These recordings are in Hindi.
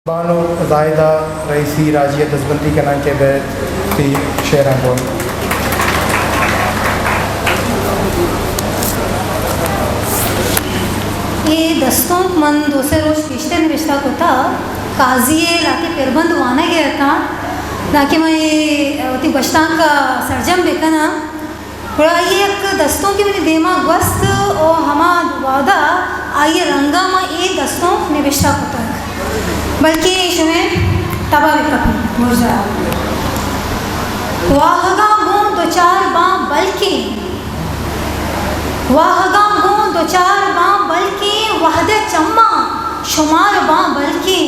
बानो ज़ाहिदा रईसी राजिया दसबंदी के नाम के बैत थी शेरा बोल। ये दस्तों मन दूसरे रोज पिछते निविष्टा को था काजी लाके पेरबंद वाना गया था ताकि मैं ये बचतान का सर्जम बेकना थोड़ा ये एक दस्तों की मेरी दिमाग वस्त और हमार वादा आइए रंगा में ये दस्तों निविष्टा को था बल्कि इसमें तबा कभी मुर्जा वाहगा गो दो चार बाँ बल्कि वाहगा गो दो चार बाँ बल्कि वहदे चम्मा शुमार बाँ बल्कि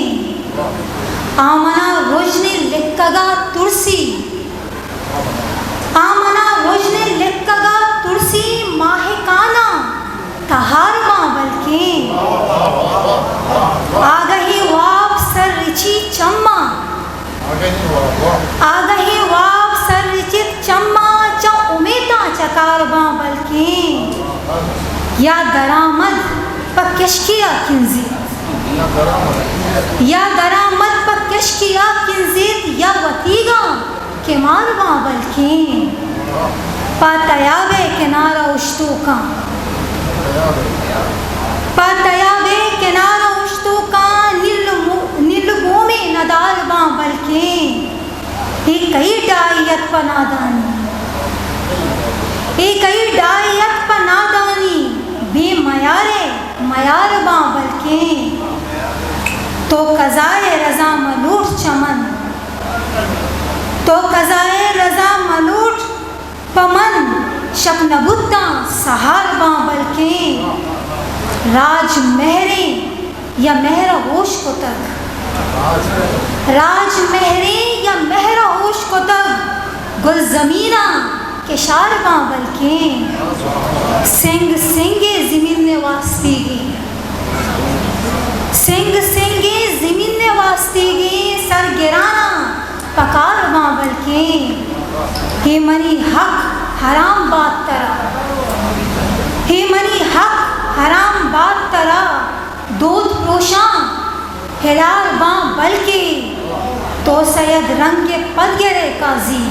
आमना रोजने लिखगा तुलसी आमना रोजने लिखगा तुलसी माहिकाना तहार बाँ बल्कि आगही वाप सर रिची चम्मा आगही वाप सर रिचित चम्मा चा उमेदा चकार बाँ बल्कि या दरामद पर किश्किया किंजीत या दरामद पर किश्किया किंजीत या वतीगा के मारवा बल्कि पातयाबे किनारा उश्तू का पातयाबे किनारा उश्तू का नीलगो में नदार बा बल्कि ही कई डायत पर नादानी ही कई डायत पर नादानी बेमयारे मयार बा बल्कि तो कज़ाए रज़ा मलूट चमन तो कज़ाए रज़ा मलूट पमन शक नबुद्दा सहार बा बल्कि राज मेहरे या मेहरा होश को तक राज मेहरे या मेहरा होश को तक गुल ज़मीना के शार बा बल्कि सिंग सिंगे ज़मीन ने वास्तीगी सिंग सिंगे ज़मीन ने वास्तीगी सर गिराना पकार बा बल्कि ही मनी हक हराम बात तरा ही मनी हक हराम बात तरा दूध रोशा हिलार बा बल्कि तो सैयद रंग पद गिरे काजी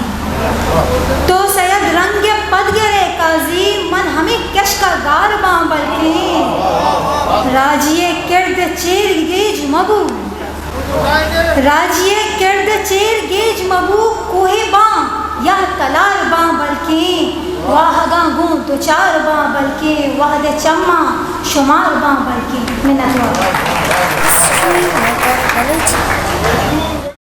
तो सैयद रंग पद गिरे काजी मन हमें कश का गार बा बल्कि राजिए किर्द चेर गेज मबू राजिए किर्द चेर गेज मबू कोहे बा या तलार बा बल्कि वाहगा गूं दो चार बा बल्कि वाहदे चम्मा शुमार बा बल्कि मिन्नत